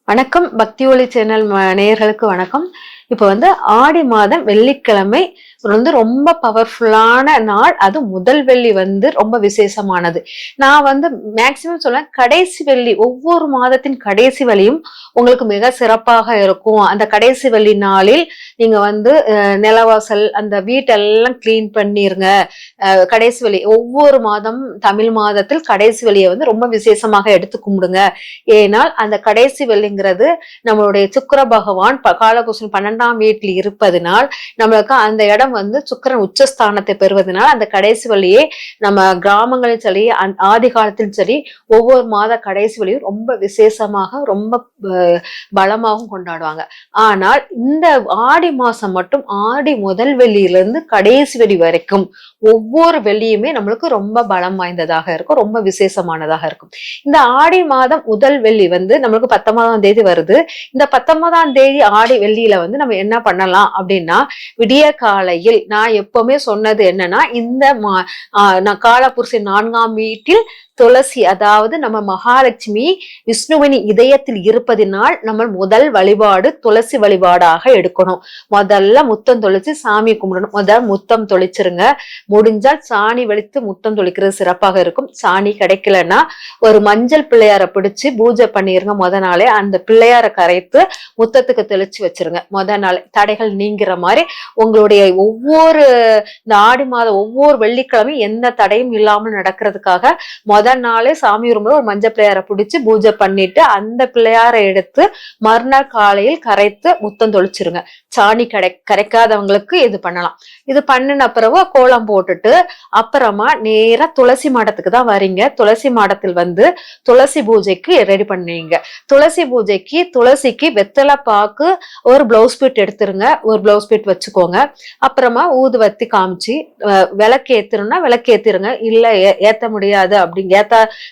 வணக்கம். பக்தி ஒளி சேனல் நேயர்களுக்கு வணக்கம். இப்ப ஆடி மாதம் வெள்ளிக்கிழமை ரொம்ப பவர்ஃபுல்லான நாள். அது முதல் வெள்ளி ரொம்ப விசேஷமானது. நான் மேக்சிமம் சொல்ல கடைசி வெள்ளி, ஒவ்வொரு மாதத்தின் கடைசி வெள்ளியும் உங்களுக்கு மிக சிறப்பாக இருக்கும். அந்த கடைசி வெள்ளி நாளில் நீங்க நிலவாசல் அந்த வீட்டெல்லாம் கிளீன் பண்ணிருங்க. கடைசி வெள்ளி ஒவ்வொரு மாதம் தமிழ் மாதத்தில் கடைசி வெள்ளியை ரொம்ப விசேஷமாக எடுத்து கும்பிடுங்க. ஏனால் அந்த கடைசி வெள்ளிங்கிறது நம்மளுடைய சுக்கிர பகவான் காலபுருஷன் 12ஆம் வீட்டில் இருப்பதனால் நம்மளுக்கு அந்த இடம் சுக்கிரன் உச்சஸ்தானத்தை பெறுவதனால் அந்த கடைசி வெள்ளியை நம்ம கிராமங்களில் சரி ஆதி காலத்திலும் சரி ஒவ்வொரு மாத கடைசி வெள்ளியும் ரொம்ப விசேஷமாக ரொம்ப பலமாகவும் கொண்டாடுவாங்க. ஆனால் இந்த ஆடி மாசம் மட்டும் ஆடி முதல் வெள்ளியிலிருந்து கடைசி வெள்ளி வரைக்கும் ஒவ்வொரு வெள்ளியுமே நம்மளுக்கு ரொம்ப பலம் வாய்ந்ததாக இருக்கும், ரொம்ப விசேஷமானதாக இருக்கும். இந்த ஆடி மாதம் முதல் வெள்ளி நம்மளுக்கு 19ஆம் தேதி வருது. இந்த 19ஆம் தேதி ஆடி வெள்ளியில நம்ம என்ன பண்ணலாம் அப்படின்னா, விடிய காலையில் நான் எப்பவுமே சொன்னது என்னன்னா, இந்த காலபுருஷன் 4ஆம் வீட்டில் துளசி, அதாவது நம்ம மகாலட்சுமி விஷ்ணுவின் இதயத்தில் இருப்பதினால் நம்ம முதல் வழிபாடு துளசி வழிபாடாக எடுக்கணும். முதல்ல முத்தம் தொளிச்சு சாமி கும்பிடணும். முதல் முத்தம் தொளிச்சிருங்க. முடிஞ்சால் சாணி வலித்து முத்தம் தொளிக்கிறது சிறப்பாக இருக்கும். சாணி கிடைக்கலன்னா ஒரு மஞ்சள் பிள்ளையார பிடிச்சு பூஜை பண்ணிருங்க. முத நாளே அந்த பிள்ளையார கரைத்து முத்தத்துக்கு தெளிச்சு வச்சிருங்க. முத நாள் தடைகள் நீங்கிற மாதிரி உங்களுடைய ஒவ்வொரு இந்த ஆடி மாதம் ஒவ்வொரு வெள்ளிக்கிழமையும் எந்த தடையும் இல்லாமல் நடக்கிறதுக்காக முதல் நாளே சாமி ரூம்ல ஒரு மஞ்சள் பிள்ளையார பிடிச்சு பூஜை பண்ணிட்டு அந்த பிள்ளையார எடுத்து மறுநாள் காலையில் கரைத்து முத்தம் தொளிச்சிருங்க. சாணி கரைக்காதவங்களுக்கு இது பண்ணலாம். இது பண்ணின பிறகு கோலம் போட்டுட்டு அப்புறமா நேரா துளசி மாடத்துக்கு தான் வரீங்க. துளசி மாடத்தில் துளசி பூஜைக்கு ரெடி பண்ணுவீங்க. துளசி பூஜைக்கு துளசிக்கு வெத்தலை பாக்கு ஒரு பிளவுஸ் பீட் எடுத்துருங்க. ஒரு பிளவுஸ் பீட் வச்சுக்கோங்க. அப்புறமா ஊதுவத்தி காமிச்சு விளக்கு ஏத்துறோம்னா விளக்கு ஏத்திருங்க. இல்ல ஏத்த முடியாது அப்படிங்க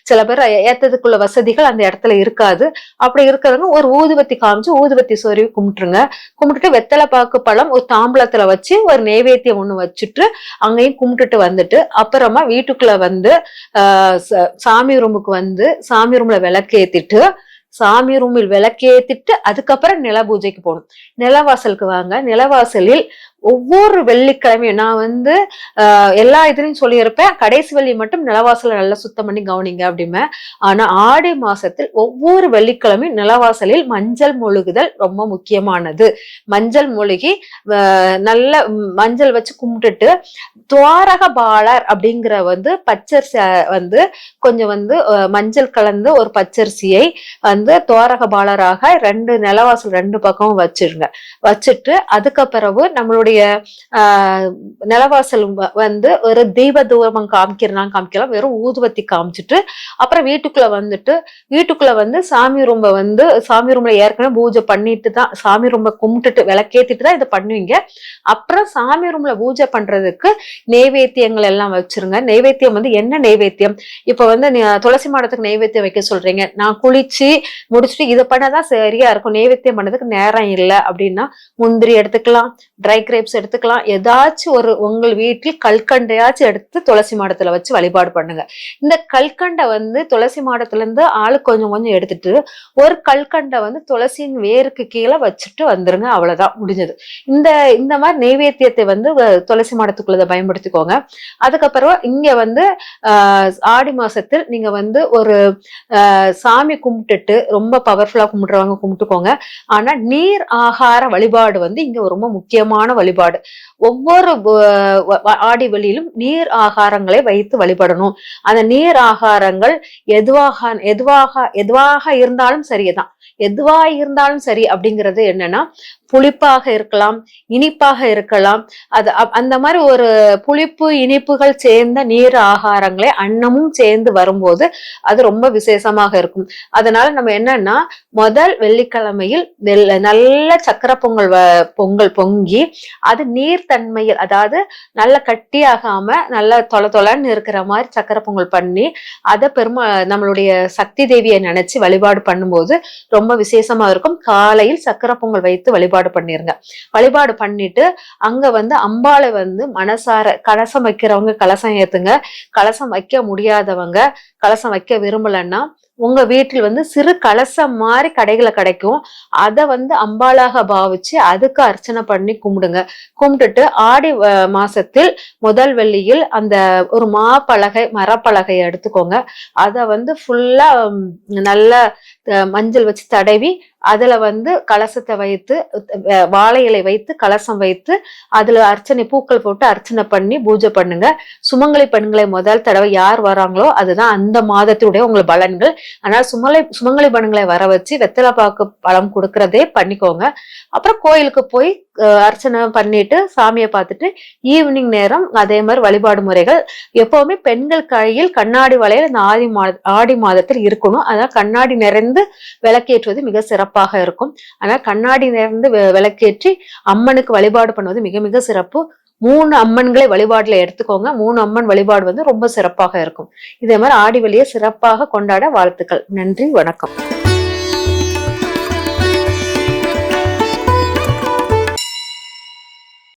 சில பேர் ஏத்ததுக்குள்ள வசதிகள் அந்த இடத்துல இருக்காது. அப்படி இருக்கிறவங்க ஒரு ஊதுவத்தி காமிச்சு ஊதுவத்தி சொருவி கும்பிட்டுருங்க. கும்பிட்டுட்டு வெத்தலை பாக்கு பழம் ஒரு தாம்பளத்துல வச்சு ஒரு நைவேத்தியம் ஒண்ணு வச்சுட்டு அங்கேயும் கும்பிட்டுட்டு வந்துட்டு அப்புறமா வீட்டுக்குள்ள சாமி ரூமுக்கு சாமி ரூம்ல விளக்கு ஏத்திட்டு சாமி ரூமில் விளக்கேத்திட்டு அதுக்கப்புறம் நில பூஜைக்கு போகணும். நிலவாசலுக்கு வாங்க. நிலவாசலில் ஒவ்வொரு வெள்ளிக்கிழமையும் நான் எல்லா இதுலயும் சொல்லியிருப்பேன், கடைசி வெள்ளி மட்டும் நிலவாசல நல்லா சுத்தம் பண்ணி கவனிங்க அப்படிமே. ஆனா ஆடி மாசத்தில் ஒவ்வொரு வெள்ளிக்கிழமையும் நிலவாசலில் மஞ்சள் மொழுகுதல் ரொம்ப முக்கியமானது. மஞ்சள் மொழுகி நல்ல மஞ்சள் வச்சு கும்பிட்டுட்டு துவாரக பாலர் அப்படிங்கிற பச்சரிசி கொஞ்சம் மஞ்சள் கலந்து ஒரு பச்சரிசியை துவாரக பாலராக 2 நிலவாசல் 2 பக்கமும் வச்சிருங்க. வச்சுட்டு அதுக்கு பிறகு நம்மளுடைய நிலவாசல் ஒரு தெய்வ தூபம் காமிக்கலாம். வெறும் ஊதுவத்தி காமிச்சிட்டு அப்புறம் வீட்டுக்குள்ள சாமி ரூம்ல ஏற்கனவே பூஜை பண்ணிட்டு தான் சாமி ரூம்ப கும்பிட்டுட்டு விளக்கேத்திட்டு தான் இதை பண்ணுவீங்க. அப்புறம் சாமி ரூம்ல பூஜை பண்றதுக்கு நைவேத்தியங்கள் எல்லாம் வச்சிருங்க. நைவேத்தியம் என்ன நைவேத்தியம்? இப்ப துளசி மாடத்துக்கு நைவேத்தியம் வைக்க சொல்றீங்க. நான் குளிச்சு முடிச்சுட்டு இதை பண்ணதான் சரியா இருக்கும், நைவேத்தியம் பண்ணதுக்கு நேரம் இல்லை அப்படின்னா முந்திரி எடுத்துக்கலாம், ட்ரை கிரேப்ஸ் எடுத்துக்கலாம். ஏதாச்சும் ஒரு உங்கள் வீட்டில் கல்கண்டையாச்சும் எடுத்து துளசி மாடத்துல வச்சு வழிபாடு பண்ணுங்க. இந்த கல்கண்டை துளசி மாடத்துல இருந்து ஆளுக்கு கொஞ்சம் கொஞ்சம் எடுத்துட்டு ஒரு கல்கண்டை துளசியின் வேருக்கு கீழே வச்சுட்டு வந்துருங்க. அவ்வளவுதான், முடிஞ்சது. இந்த இந்த மாதிரி நைவேத்தியத்தை துளசி மாடத்துக்குள்ளதை பயன்படுத்திக்கோங்க. அதுக்கப்புறம் இங்க ஆடி மாசத்தில் நீங்க ஒரு சாமி கும்பிட்டுட்டு ரொம்ப பவர்ஃபுல்லா கும்பிடுறவங்க கும்பிட்டுக்கோங்க. ஆனா நீர் ஆகார வழிபாடு இங்க ரொம்ப முக்கியமான வழிபாடு. ஒவ்வொரு ஆடி வெளியிலும் நீர் ஆகாரங்களை வைத்து வழிபடணும். அந்த நீர் ஆகாரங்கள் எதுவாக இருந்தாலும் சரியதான். எதுவா இருந்தாலும் சரி அப்படிங்கிறது என்னன்னா, புளிப்பாக இருக்கலாம், இனிப்பாக இருக்கலாம். அது அந்த மாதிரி ஒரு புளிப்பு இனிப்புகள் சேர்ந்த நீர் ஆகாரங்களே அன்னமும் சேர்ந்து வரும்போது அது ரொம்ப விசேஷமாக இருக்கும். அதனால நம்ம என்னன்னா, முதல் வெள்ளிக்கிழமையில் நல்ல சக்கரை பொங்கல் பொங்கி அது நீர்த்தன்மையில், அதாவது நல்ல கட்டியாகாம நல்ல தொலைன்னு இருக்கிற மாதிரி சக்கரை பொங்கல் பண்ணி அதை நம்மளுடைய சக்தி தேவியை நினைச்சு வழிபாடு பண்ணும்போது ரொம்ப விசேஷமா இருக்கும். காலையில் சக்கரை பொங்கல் வைத்து வழிபாடு பண்ணிருங்க. வழிபாடு பண்ணிட்டு அங்க அம்பாளை மனசார கலசம் வைக்கிறவங்க கலசம் ஏத்துங்க. கலசம் வைக்க முடியாதவங்க, கலசம் வைக்க விரும்பலன்னா உங்க வீட்டில் வந்து சிறு கலசம் மாதிரி கடைகளை கிடைக்கும். அதை வந்து அம்பாளாக பாவிச்சு அதுக்கு அர்ச்சனை பண்ணி கும்பிடுங்க. கும்பிட்டுட்டு ஆடி மாசத்தில் முதல் வெள்ளியில் அந்த ஒரு மரப்பலகையை எடுத்துக்கோங்க. அதை வந்து ஃபுல்லா நல்லா மஞ்சள் வச்சு தடவி அதுல வந்து கலசத்தை வைத்து வாழை இலை வைத்து கலசம் வைத்து அதுல அர்ச்சனை பூக்கள் போட்டு அர்ச்சனை பண்ணி பூஜை பண்ணுங்க. சுமங்கலி பெண்களை முதல் தடவை யார் வராங்களோ அதுதான் அந்த மாதத்துடைய உங்களுக்கு பலன்கள். ஆனால் சுமங்கலி பெண்களை வர வச்சு வெத்தலை பாக்கு பழம் கொடுக்கறதே பண்ணிக்கோங்க. அப்புறம் கோயிலுக்கு போய் அர்ச்சனை பண்ணிட்டு சாமியை பார்த்துட்டு ஈவினிங் நேரம் அதே மாதிரி வழிபாடு முறைகள். எப்பவுமே பெண்கள் கையில் கண்ணாடி வளையல் இந்த ஆடி மாதத்தில் இருக்கணும். அதான் கண்ணாடி நிறைந்து விளக்கேற்றுவது மிக சிறப்பாக இருக்கும். ஆனால் கண்ணாடி நிறைந்து விளக்கேற்றி அம்மனுக்கு வழிபாடு பண்ணுவது மிக மிக சிறப்பு. 3 அம்மன்களை வழிபாடுல எடுத்துக்கோங்க. 3 அம்மன் வழிபாடு வந்து ரொம்ப சிறப்பாக இருக்கும். இதே மாதிரி ஆடி வெள்ளியை சிறப்பாக கொண்டாட வாழ்த்துக்கள். நன்றி, வணக்கம்.